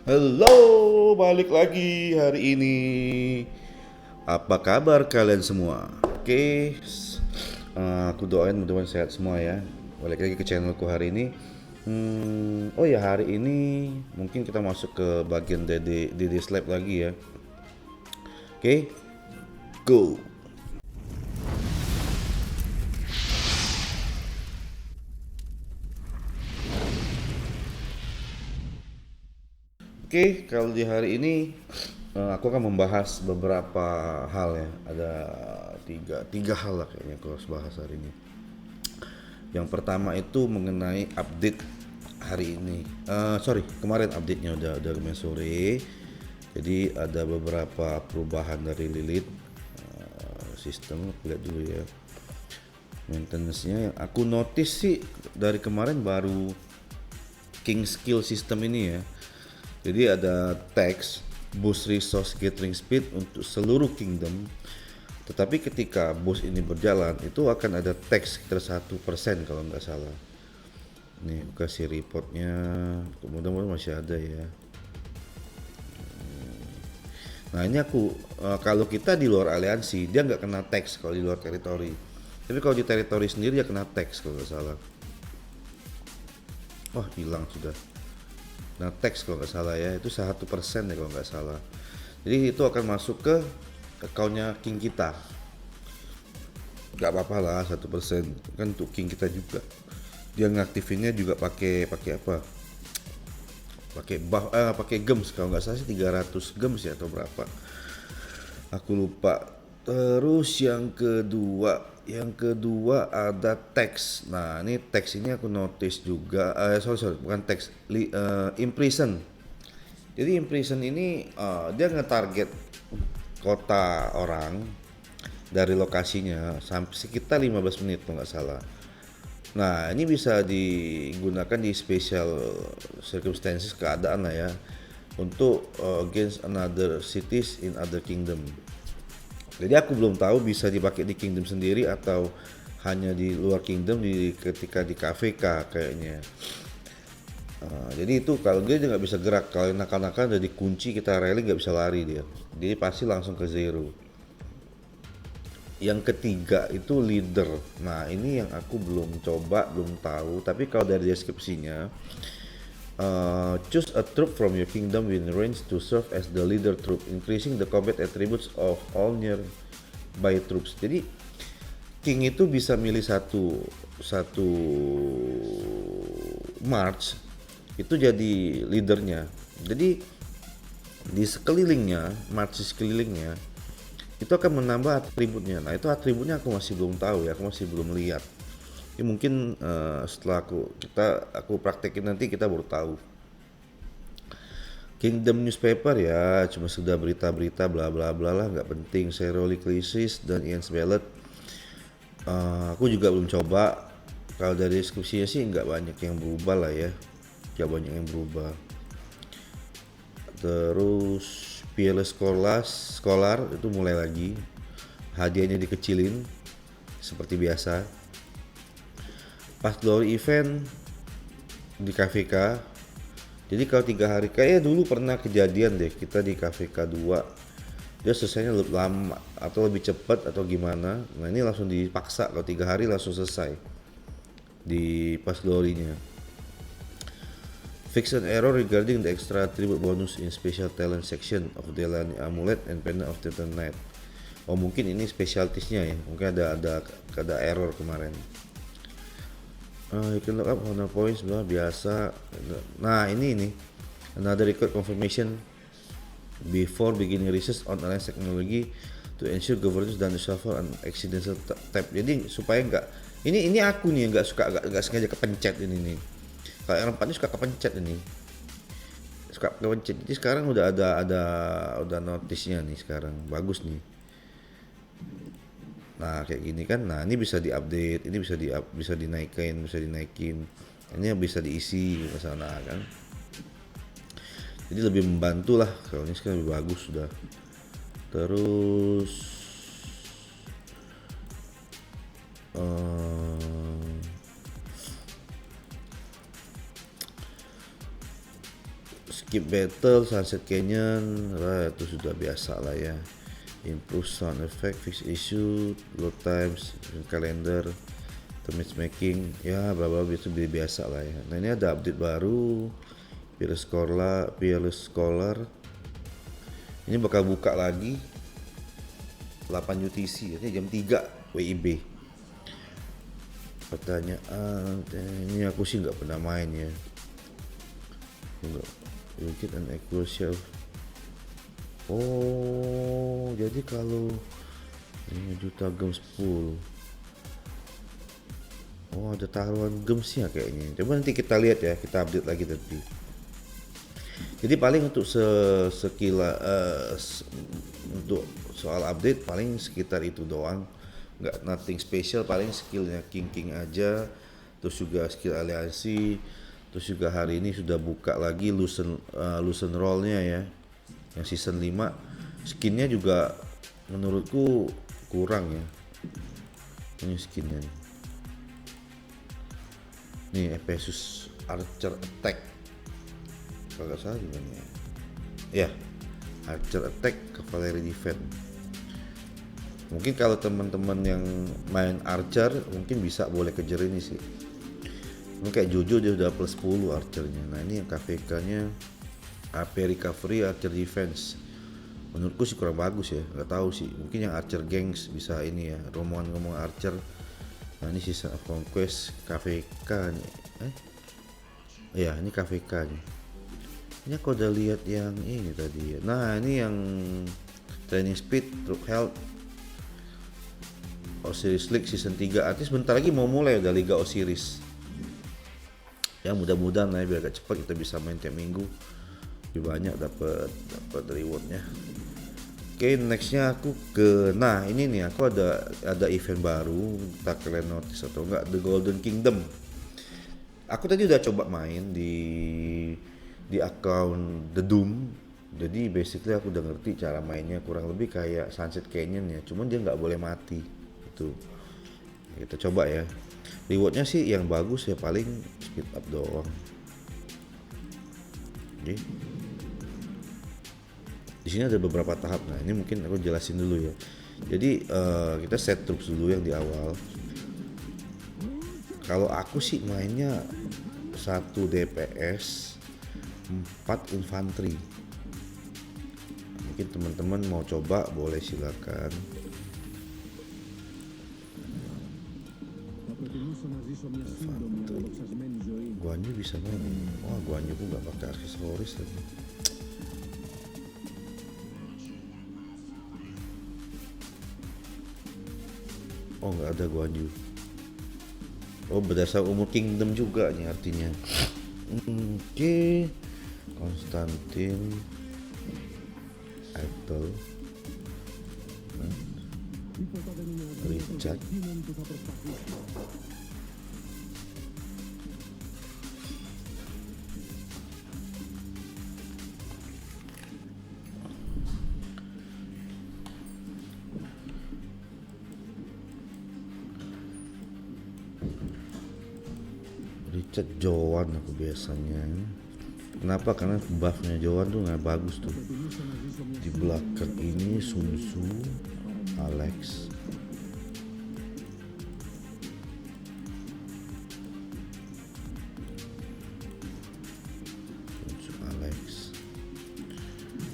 Halo, balik lagi hari ini. Apa kabar kalian semua? Aku doain mudah-mudahan sehat semua ya. Balik lagi ke channelku hari ini. Oh ya, hari ini mungkin kita masuk ke bagian Dede Slap lagi ya. Oke, go. Oke, kalau di hari ini aku akan membahas beberapa hal ya. Ada tiga hal lah kayaknya aku harus bahas hari ini. Yang pertama itu mengenai update hari ini. Sorry, kemarin update-nya udah kemarin sore. Jadi ada beberapa perubahan dari Lilith sistem. Lihat dulu ya. Maintenance-nya yang aku notice sih dari kemarin baru King Skill System ini ya. Jadi ada text boost resource gathering speed untuk seluruh kingdom. Tetapi ketika boost ini berjalan itu akan ada teks sekitar 1% kalau nggak salah. Nih aku kasih reportnya, mudah-mudahan masih ada ya. Nah ini kalau kita di luar aliansi dia nggak kena teks kalau di luar teritori. Tapi kalau di teritori sendiri dia kena teks kalau nggak salah. Wah hilang sudah. Nah teks kalau nggak salah ya itu 1% ya kalau nggak salah. Jadi itu akan masuk ke accountnya king kita. Nggak apa-apa lah 1% kan untuk king kita juga. Dia ngaktifinnya juga pakai pakai apa? Pakai gems kalau nggak salah sih 300 gems ya atau berapa aku lupa. Terus yang kedua ada teks. Nah ini teks ini aku notice juga, sorry bukan teks, imprison. Jadi imprison ini dia nge-target kota orang dari lokasinya sampai sekitar 15 menit kalau nggak salah. Nah, ini bisa digunakan di special circumstances keadaan lah ya untuk against another cities in other kingdom. Jadi aku belum tahu bisa dipakai di kingdom sendiri atau hanya di luar kingdom ketika di KVK kayaknya. Jadi itu kalau dia nggak bisa gerak, kalau nakal-nakal udah dikunci kita rally nggak bisa lari dia. Jadi pasti langsung ke zero. Yang ketiga itu leader. Nah ini yang aku belum coba, belum tahu. Tapi kalau dari deskripsinya, choose a troop from your kingdom within range to serve as the leader troop, increasing the combat attributes of all nearby troops. Jadi king itu bisa milih satu satu march itu jadi leadernya. Jadi di sekelilingnya, march di sekelilingnya itu akan menambah atributnya. Nah itu atributnya aku masih belum tahu ya, aku masih belum lihat. Ini mungkin setelah aku praktekin nanti kita baru tahu. Kingdom newspaper ya cuma sudah berita-berita bla bla bla lah, nggak penting. Syriolic Crisis dan Ian's Ballad aku juga belum coba. Kalau dari deskripsinya sih nggak banyak yang berubah lah ya, nggak banyak yang berubah. Terus Fearless Scholar itu mulai lagi, hadiahnya dikecilin seperti biasa. Pas glory event di KVK, jadi kalau 3 hari kayak dulu pernah kejadian deh kita di KVK 2 dia selesainya lebih lama atau lebih cepat atau gimana. Nah ini langsung dipaksa kalau 3 hari langsung selesai di pas glory-nya. Fix an error regarding the extra attribute bonus in special talent section of Delani Amulet and Pendant of the Night. Oh mungkin ini specialtiesnya ya, mungkin ada error kemarin. You can look up honor points biasa. Nah ini another record confirmation before beginning research on alliance technology to ensure governance dan shuffle and accidental tab. Jadi supaya ini aku nih yang nggak sengaja kepencet ini nih. Kalau yang 4 ini suka kepencet ini. Suka kepencet. Jadi sekarang udah notisnya nih sekarang. Bagus nih. Nah, kayak gini kan. Nah, ini bisa diupdate, ini bisa dinaikin. Ini bisa diisi ke sana kan. Jadi lebih membantu lah. Kalau ini sekarang lebih bagus sudah. Terus skip battle, sunset canyon, itu sudah biasa lah ya. Improve sound effect, fix issue, load times, calendar, matchmaking, ya bla bla itu biasa lah ya. Nah ini ada update baru, Fearless Scholar. Ini bakal buka lagi 8 UTC, ini jam 3 WIB. Pertanyaan, ini aku sih nggak pernah main ya. Enggak, you get an equal share. Oh, jadi kalau 5 juta gems 10. Oh, ada taruhan gemsnya kayaknya. Coba nanti kita lihat ya, kita update lagi nanti. Jadi paling untuk untuk soal update paling sekitar itu doang. Nggak nothing special, paling skillnya king aja. Terus juga skill aliansi. Terus juga hari ini sudah buka lagi loosen roll-nya ya. Yang season 5 skinnya juga menurutku kurang ya. Ini skinnya nih Ephesus Archer Attack kalau salah gimana ya, Archer Attack Cavalry Defense. Mungkin kalau teman-teman yang main Archer mungkin bisa boleh kejar ini sih. Ini kayak Jojo dia udah plus 10 Archernya. Nah ini yang KVK nya AP Recovery Archer Defense, menurutku sih kurang bagus ya, nggak tahu sih, mungkin yang Archer Gangs bisa ini ya, rombongan Archer. Nah ini Season of Conquest KVK nih, ya ini KVK nih. Ini aku udah lihat yang ini tadi ya. Nah ini yang Training Speed, Troop Health, Osiris League Season 3, artis bentar lagi mau mulai udah Liga Osiris. Ya mudah-mudahan lah biar agak cepat kita bisa main tiap minggu. Lebih banyak dapat rewardnya. Oke, nextnya aku ke, nah ini nih aku ada event baru, entah kalian notice atau enggak, The Golden Kingdom. Aku tadi udah coba main di account The Doom. Jadi basically aku udah ngerti cara mainnya, kurang lebih kayak Sunset Canyon ya, cuman dia nggak boleh mati. Itu kita coba ya. Rewardnya sih yang bagus ya paling speed up doang. Oke. Di sini ada beberapa tahap. Nah ini mungkin aku jelasin dulu ya. Jadi kita set troops dulu yang di awal. Kalau aku sih mainnya 1 DPS 4 infanteri. Mungkin teman-teman mau coba boleh silakan. Guanyu bisa main. Wah Guanyu pun nggak pakai aksesoris lagi. Oh nggak ada Guanyu. Oh berdasar umur kingdom juga nih artinya. Oke. Konstantin, Eitel, Richard. Richard Joan aku biasanya. Kenapa? Karena buffnya Joan tuh nggak bagus tuh. Di belakang ini Sun Tzu, Alex,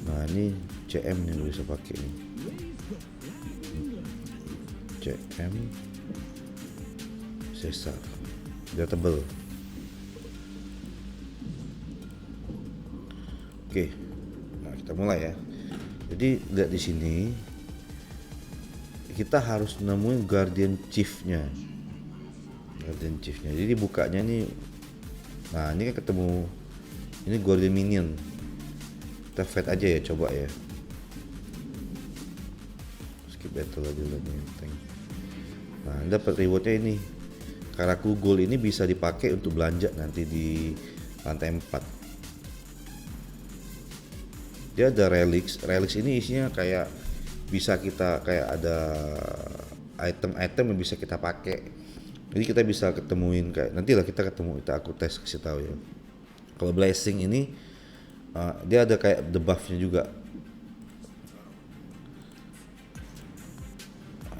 nah ini CM nih bisa pakai nih. CM Caesar dia tebel. Oke, nah kita mulai ya. Jadi lihat di sini kita harus nemuin Guardian Chief-nya. Jadi bukanya nih. Nah, ini kan ketemu ini Guardian Minion. Kita fight aja ya, coba ya. Skip battle aja lah nih tank. Nah, dapat rewardnya ini. Karaku Gold ini bisa dipakai untuk belanja nanti di lantai 4. Dia ada relics ini isinya kayak bisa kita kayak ada item-item yang bisa kita pakai. Jadi kita bisa ketemuin kayak nantilah kita ketemu, aku tes kasih tahu ya. Kalau blessing ini dia ada kayak debuffnya juga.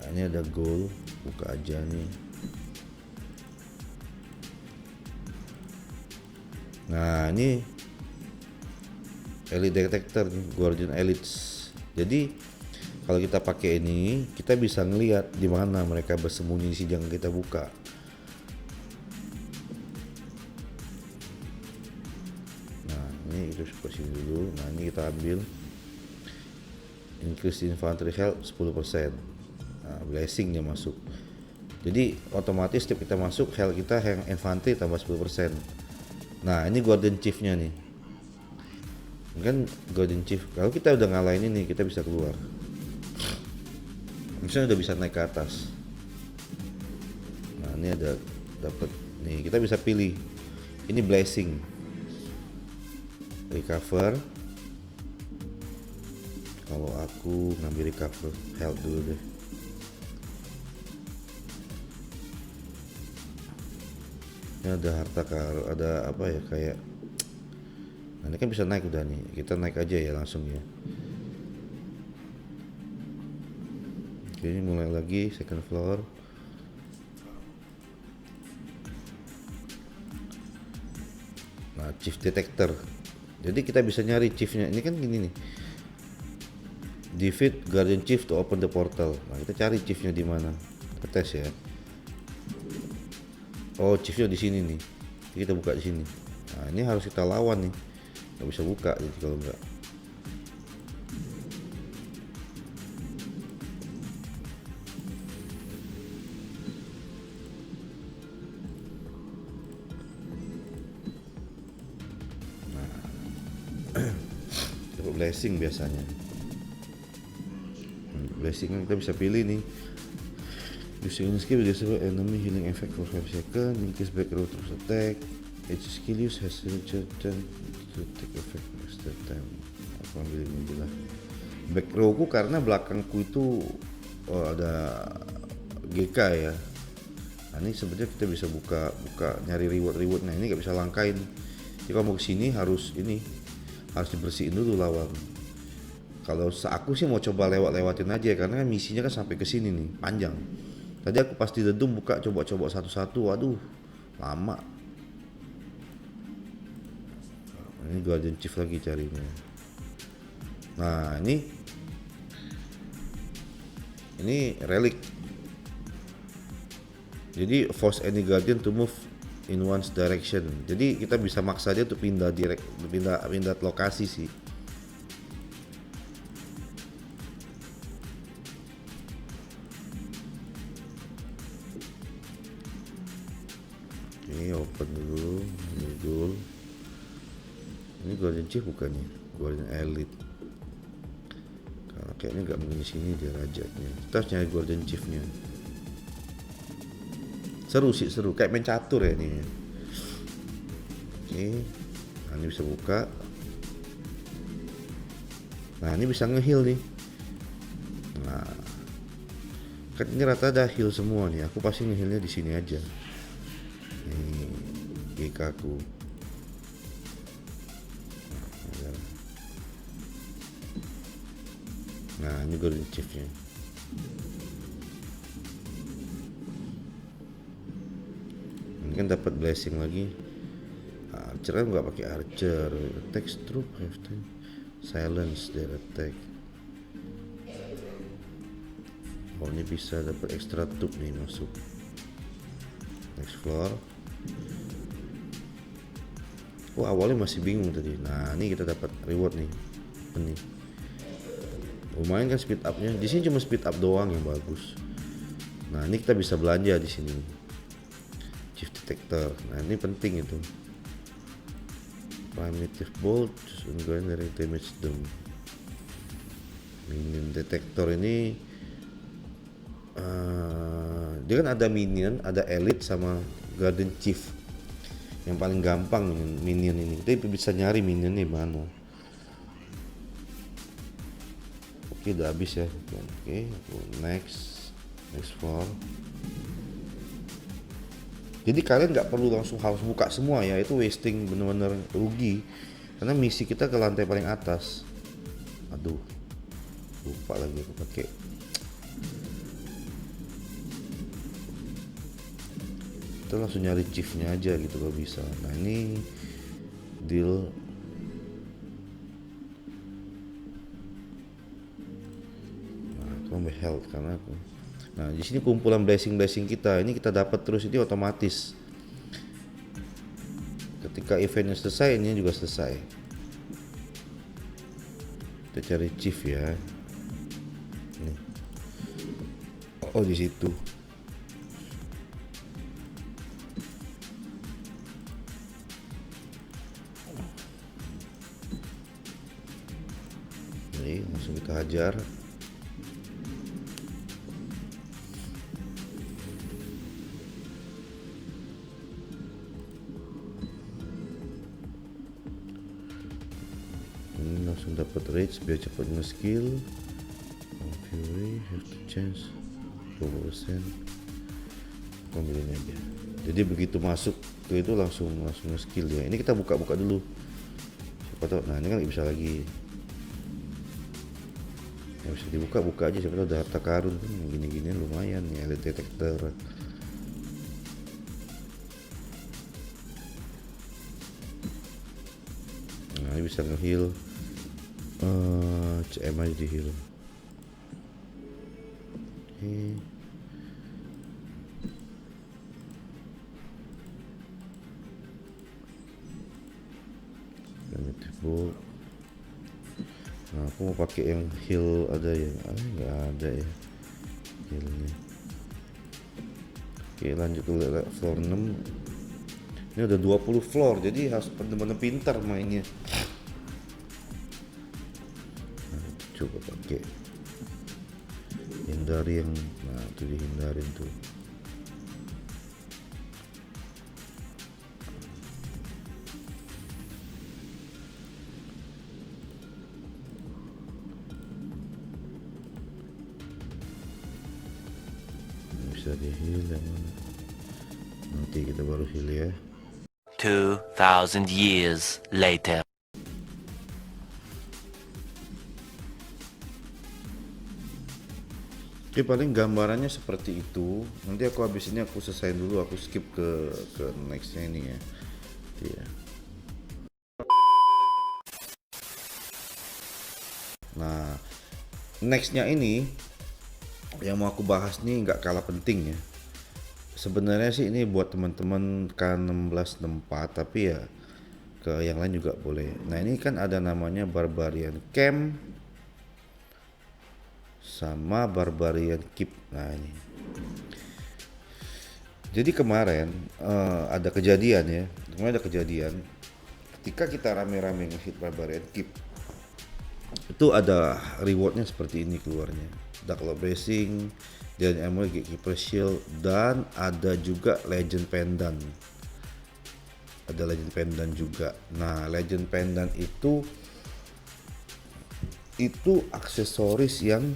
Ini ada gold, buka aja nih. Nah ini elite detector nih, guardian elites. Jadi kalau kita pakai ini, kita bisa ngelihat di mana mereka bersembunyi sih, jangan kita buka. Nah ini itu seperti dulu. Nah ini kita ambil increase infantry health 10%. Nah, blessingnya masuk. Jadi otomatis setiap kita masuk health kita yang infantry tambah 10%. Nah ini Golden Chief-nya nih. Kan Golden Chief. Kalau kita udah ngalahin ini kita bisa keluar. Misalnya udah bisa naik ke atas. Nah ini ada dapat nih, kita bisa pilih. Ini blessing. Recover. Kalau aku ngambil recover health dulu deh. Ini ada harta karun, ada apa ya kayak. Nah ini kan bisa naik udah nih, kita naik aja ya langsung ya. Oke, ini mulai lagi second floor. Nah chief detector. Jadi kita bisa nyari chiefnya. Ini kan gini nih. Defeat Guardian Chief to open the portal. Nah kita cari chiefnya di mana. Kita tes ya. Oh chiefnya di sini nih. Kita buka di sini. Nah ini harus kita lawan nih. Nggak bisa buka jadi kalau enggak. Dapat blessing biasanya. Blessing kan kita bisa pilih nih. Using ini skill disable enemy healing effect for 5 seconds, increase back row terus attack. Each skill use has reached turn to take effect extra time. Aku ambil ini aja lah. Back row ku karena belakangku itu ada GK ya. Nah ini sebenarnya kita bisa buka nyari reward. Nah ini nggak bisa langkain. Jadi kalau mau kesini harus dibersihin dulu lawan. Kalau aku sih mau coba lewatin aja karena misinya kan sampai ke sini nih, panjang. Tadi aku pasti dedum buka coba satu-satu, waduh, lama. Ini Guardian Chief lagi carinya. Nah, ini relic. Jadi force any guardian to move in one's direction. Jadi kita bisa maksa dia untuk pindah lokasi sih. Ini open dulu, ini Guardian Chief bukannya, Guardian Elite. Kalau kayaknya nggak mungkin di sini dia rajanya. Kita harus nyari Guardian Chief-nya. Seru, kayak main catur ya ini. Oke, nah ini bisa buka. Nah ini bisa nge-heal nih. Nah, kan ini rata ada heal semua nih. Aku pasti nge-healnya di sini aja. Nih, GK aku. Nah ini Golden Chief-nya. Ini kan dapat blessing lagi. Archer kan nggak pakai archer. Attack troop have to silence their attack. Oh ini bisa dapat extra troop nih masuk. Next floor. Oh awalnya masih bingung tadi. Nah ini kita dapat reward nih. Ini lumayan kan speed upnya. Di sini cuma speed up doang yang bagus. Nah ini kita bisa belanja di sini. Chief detector. Nah ini penting itu. Primitive bolt, ongoing dari damage them. Minion detector ini dia kan ada minion, ada elite sama Guardian Chief. Yang paling gampang minion ini. Kita bisa nyari minionnya mana. Oke udah habis ya. Oke, next floor. Jadi kalian nggak perlu langsung harus buka semua ya, itu wasting, bener-bener rugi. karena misi kita ke lantai paling atas. Aduh, lupa lagi aku pakai. Kita langsung nyari chiefnya aja gitu kalau bisa. Nah ini deal. Nah itu ambil health karena aku. Nah di sini kumpulan blessing kita. Ini kita dapat terus, ini otomatis. Ketika eventnya selesai, ini juga selesai. Kita cari chief ya. Nih. Oh di situ. Nih langsung kita hajar. Ini langsung dapat rage biar cepat nge-skill. Fury have to change 20%. Ambil ini aja. Jadi begitu masuk ke itu langsung nge-skill ya. Ini kita buka-buka dulu. Siapa tahu. Nah, ini kan bisa lagi. Ya bisa dibuka-buka aja, siapa tahu ada harta karun kan gini-gini lumayan ya, ada detektor. Nah, ini bisa nge-heal. CM aja di heal. Primitive. Nah, aku mau pakai yang heal ada ya, nggak ada ya healnya. Oke, lanjut ke floor 6. Ini udah 20 floor, jadi harus bener-bener pintar mainnya. Nah, coba pakai hindari yang, nah itu dihindarin tuh. Bisa di heal yang mana? Nanti kita baru heal ya. 2000 years later. Oke, paling gambarannya seperti itu. Nanti aku habis ini aku selesai dulu, aku skip ke nextnya ini ya. Iya. Nah, nextnya ini yang mau aku bahas nih nggak kalah penting ya. Sebenarnya sih ini buat teman-teman K1664, tapi ya ke yang lain juga boleh. Nah ini kan ada namanya Barbarian Camp sama Barbarian Keep. Nah ini. Jadi kemarin ada kejadian ya. Kemarin ada kejadian ketika kita rame-rame nge-hit Barbarian Keep. Itu ada rewardnya seperti ini keluarnya. Dark Lord Blessing, dan Emerald Gatekeeper Shield, dan ada juga Legend Pendant. Ada Legend Pendant juga. Nah, Legend Pendant itu aksesoris yang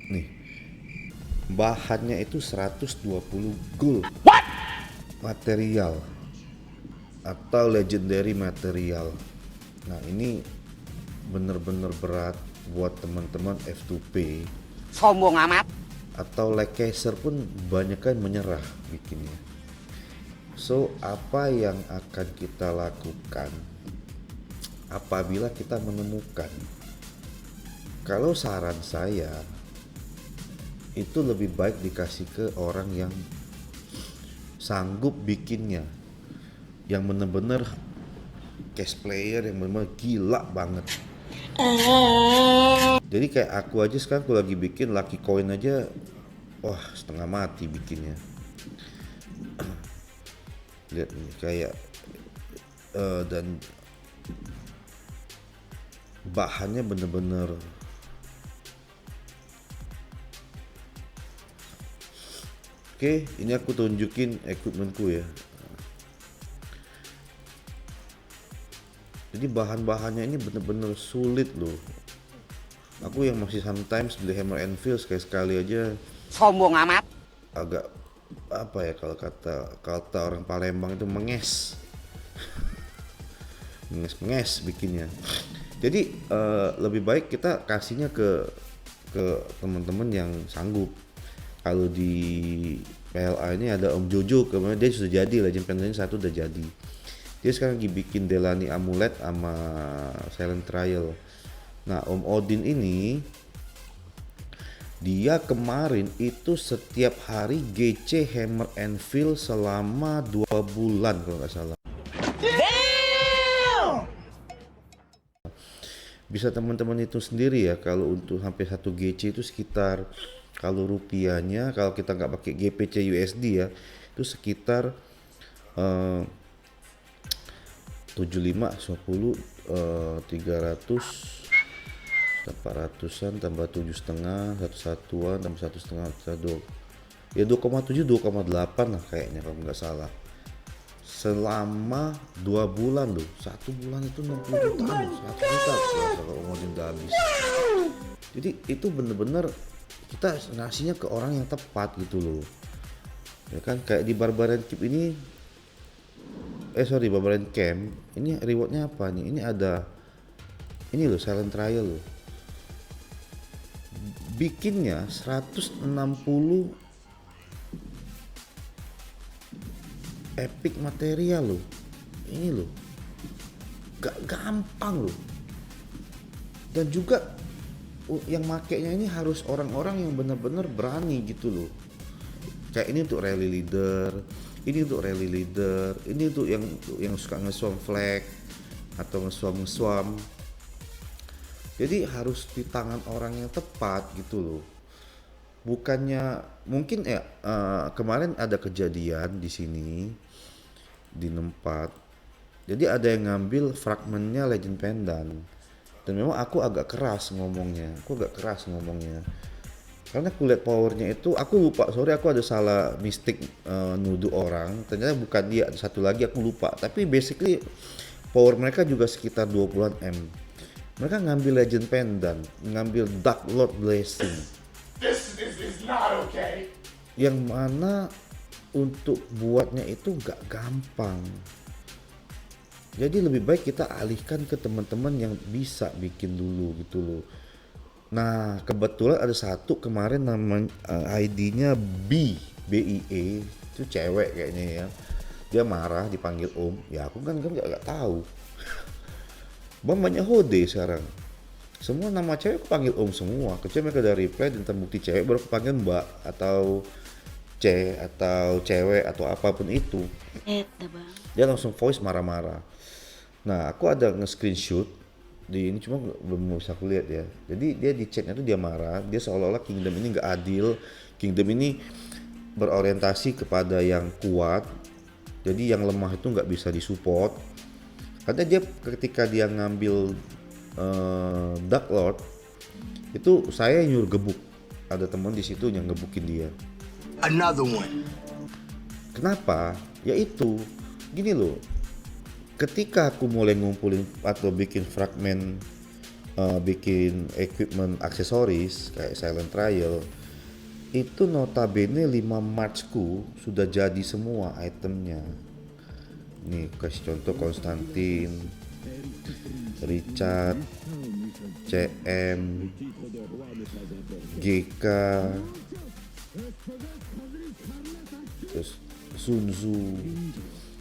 nih bahannya itu 120 gold. What? Material atau legendary material. Nah, ini bener-bener berat buat teman-teman F2P. Sombong amat. Atau Lakeser pun banyak kan menyerah bikinnya. So, apa yang akan kita lakukan apabila kita menemukan? Kalau saran saya, itu lebih baik dikasih ke orang yang sanggup bikinnya, yang bener-bener cash player, yang bener-bener gila banget. Jadi kayak aku aja sekarang aku lagi bikin Lucky Coin aja, wah setengah mati bikinnya. Lihat nih kayak dan bahannya bener-bener oke, ini aku tunjukin equipmentku ya. Jadi bahan-bahannya ini bener-bener sulit loh. Aku yang masih sometimes beli hammer and feel sekali-sekali aja Sombong amat. agak apa ya, kalau kata kata orang Palembang itu menges, menges bikinnya. Jadi lebih baik kita kasihnya ke teman-teman yang sanggup. Kalau di PLA ini ada Om Jojo, kemarin dia sudah jadi, Legend Pendant 1 udah jadi. Dia sekarang lagi bikin Delani Amulet sama Silent Trial. Nah, Om Odin ini dia kemarin itu setiap hari GC Hammer and Feel selama 2 bulan kalau nggak salah. Bisa teman-teman itu sendiri ya, kalau untuk hampir 1 GC itu sekitar, kalau rupiahnya kalau kita nggak pakai GPC USD ya, itu sekitar 75 10 300 800-an tambah 7,5 1/1 tambah 1,5 ya 2,7 2,8 lah kayaknya kalau nggak salah, selama 2 bulan loh. 1 bulan itu 60 juta loh, 1 juta kalau mau udah habis. Jadi itu bener-bener kita ngasihnya ke orang yang tepat gitu loh ya kan. Kayak di Barbarian Keep ini, Barbarian Camp ini rewardnya apa nih, ini ada ini loh, Silent Trial loh, bikinnya 160 epic material loh. Ini loh gak gampang loh, dan juga yang makainya ini harus orang-orang yang benar-benar berani gitu loh. Kayak ini untuk rally leader, ini untuk rally leader, ini untuk yang suka nge-swam flag atau nge-swam. Jadi harus di tangan orang yang tepat gitu loh. Bukannya mungkin ya kemarin ada kejadian di sini di tempat. Jadi ada yang ngambil fragmennya Legend Pendant. Dan memang aku agak keras ngomongnya. Karena aku lihat powernya itu, aku lupa, sorry aku ada salah mistik nuduh orang. Ternyata bukan dia, ada satu lagi aku lupa. Tapi basically power mereka juga sekitar 20-an M. Mereka ngambil Legend Pendant, ngambil Dark Lord Blessing. This is not okay. Yang mana untuk buatnya itu nggak gampang. Jadi lebih baik kita alihkan ke teman-teman yang bisa bikin dulu gitu loh. Nah kebetulan ada satu kemarin namanya ID-nya BIE, itu cewek kayaknya ya. Dia marah dipanggil Om, ya aku kan nggak tahu. Bang banyak hode sekarang. Semua nama cewek aku panggil Om semua. Kecuali mereka udah reply dan terbukti cewek, baru aku panggil Mbak atau C atau cewek atau apapun itu. Dia langsung voice marah-marah. Nah aku ada nge-screenshot di ini, cuma belum bisa aku lihat ya. Jadi dia di chatnya tuh dia marah, dia seolah-olah Kingdom ini nggak adil, Kingdom ini berorientasi kepada yang kuat, jadi yang lemah itu nggak bisa disupport. Karena dia ketika dia ngambil Dark Lord itu saya nyuruh gebuk, ada teman di situ yang gebukin dia. Another one. Kenapa? Yaitu gini loh, ketika aku mulai ngumpulin atau bikin fragmen, bikin equipment aksesoris kayak Silent Trial, itu notabene 5 Marchku sudah jadi semua itemnya. Nih kasih contoh, Konstantin, Richard, CM, GK, terus Sun Tzu.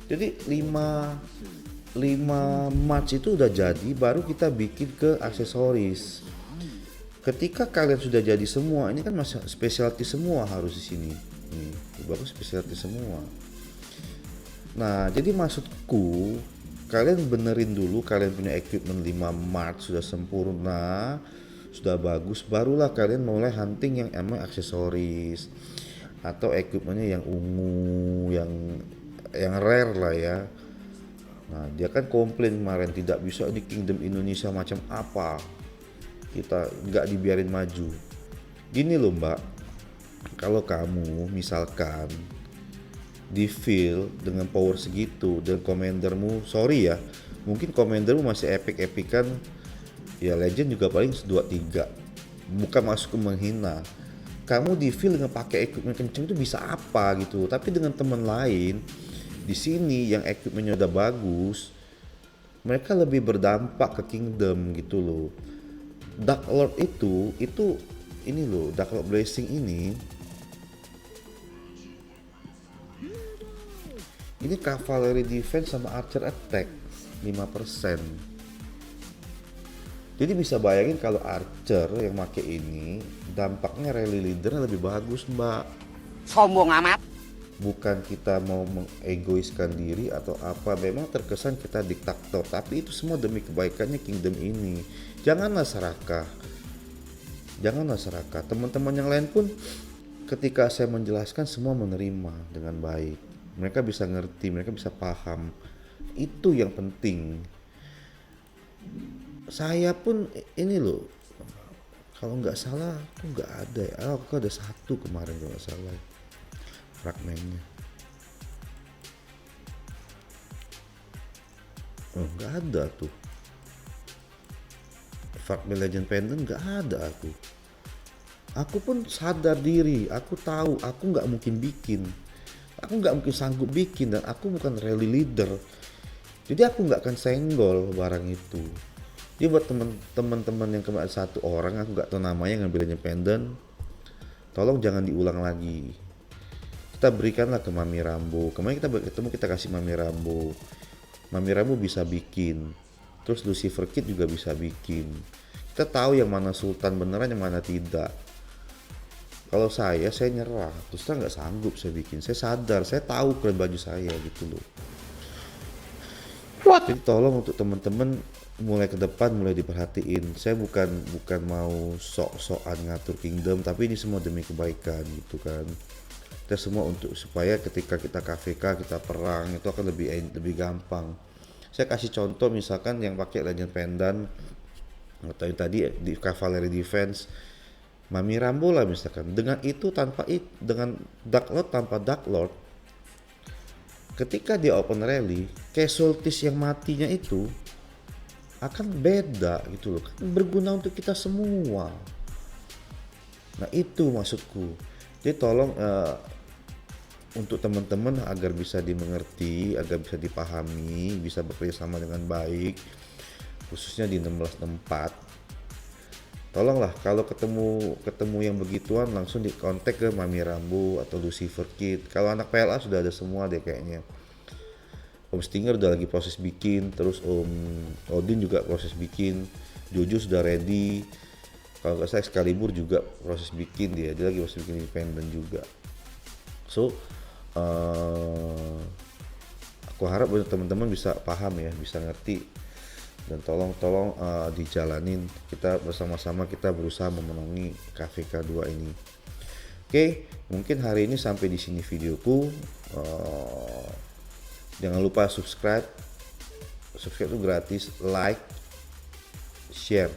Jadi 5 March itu udah jadi, baru kita bikin ke aksesoris. Ketika kalian sudah jadi semua, ini kan masih specialty semua harus di sini. Nih, bagus specialty semua. Nah, jadi maksudku kalian benerin dulu, kalian punya equipment 5 March sudah sempurna, sudah bagus, barulah kalian mulai hunting yang emang aksesoris atau equipmentnya yang ungu, yang rare lah ya. Nah dia kan komplain kemarin tidak bisa di Kingdom Indonesia macam apa, kita nggak dibiarin maju. Gini loh Mbak, kalau kamu misalkan di field dengan power segitu dan komandermu, sorry ya, mungkin komandermu masih epic-epikan ya, legend juga paling 2-3, bukan masuk ke menghina, kamu di feel dengan pakai equipment kenceng itu bisa apa gitu. Tapi dengan teman lain di sini yang equipmentnya udah bagus, mereka lebih berdampak ke kingdom gitu loh. Dark Lord itu ini loh, Dark Lord Blessing ini cavalry defense sama archer attack 5%. Jadi bisa bayangin kalau archer yang make ini dampaknya rally leadernya lebih bagus, Mbak. Sombong amat. Bukan kita mau mengegoiskan diri atau apa, memang terkesan kita diktator, tapi itu semua demi kebaikannya kingdom ini. Janganlah serakah. Teman-teman yang lain pun ketika saya menjelaskan semua menerima dengan baik. Mereka bisa ngerti, mereka bisa paham. Itu yang penting. Saya pun ini loh, kalau nggak salah aku nggak ada ya, aku ada 1 kemarin kalau nggak salah fragmennya. Oh, nggak ada tuh fragmen Legend Pendant, nggak ada aku pun sadar diri, aku tahu aku nggak mungkin bikin, aku nggak mungkin sanggup bikin, dan aku bukan rally leader, jadi aku nggak akan senggol barang itu. Jadi buat teman-teman yang kemarin 1 orang, aku nggak tahu namanya, ngambil Legend Pendant, tolong jangan diulang lagi. Kita berikanlah ke Mami Rambo. Kemarin kita ketemu, kita kasih Mami Rambo. Mami Rambo bisa bikin, terus Lucifer Kid juga bisa bikin. Kita tahu yang mana Sultan beneran, yang mana tidak. Kalau saya nyerah, terus nggak sanggup saya bikin. Saya sadar, saya tahu keren baju saya gitu loh. Jadi tolong untuk teman-teman mulai ke depan mulai diperhatiin. Saya bukan mau sok-sokan ngatur kingdom, tapi ini semua demi kebaikan gitu kan. Kita semua untuk supaya ketika kita KVK, kita perang itu akan lebih gampang. Saya kasih contoh misalkan yang pakai Legend Pendant atau yang tadi di Cavalry Defense, Mami Rambo lah misalkan. Dengan itu dengan Dark Lord tanpa Dark Lord, ketika dia open rally, casualties yang matinya itu akan beda gitu loh, kan berguna untuk kita semua. Nah itu maksudku. Jadi tolong untuk teman-teman agar bisa dimengerti, agar bisa dipahami, bisa bekerja sama dengan baik, khususnya di 1664. Tolonglah kalau ketemu yang begituan langsung dikontak ke Mami Rambo atau Lucifer Kid. Kalau anak PLA sudah ada semua deh kayaknya. Om Stinger udah lagi proses bikin, terus Om Odin juga proses bikin, Jojo sudah ready. Kalau nggak salah Excalibur juga proses bikin, dia lagi proses bikin independen juga. So aku harap teman-teman bisa paham ya, bisa ngerti, dan tolong dijalanin. Kita bersama-sama kita berusaha memenangi KVK 2 ini. Oke, mungkin hari ini sampai di sini videoku. Jangan lupa subscribe itu gratis, like, share,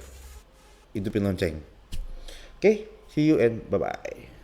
hidupin lonceng. Oke, see you and bye bye.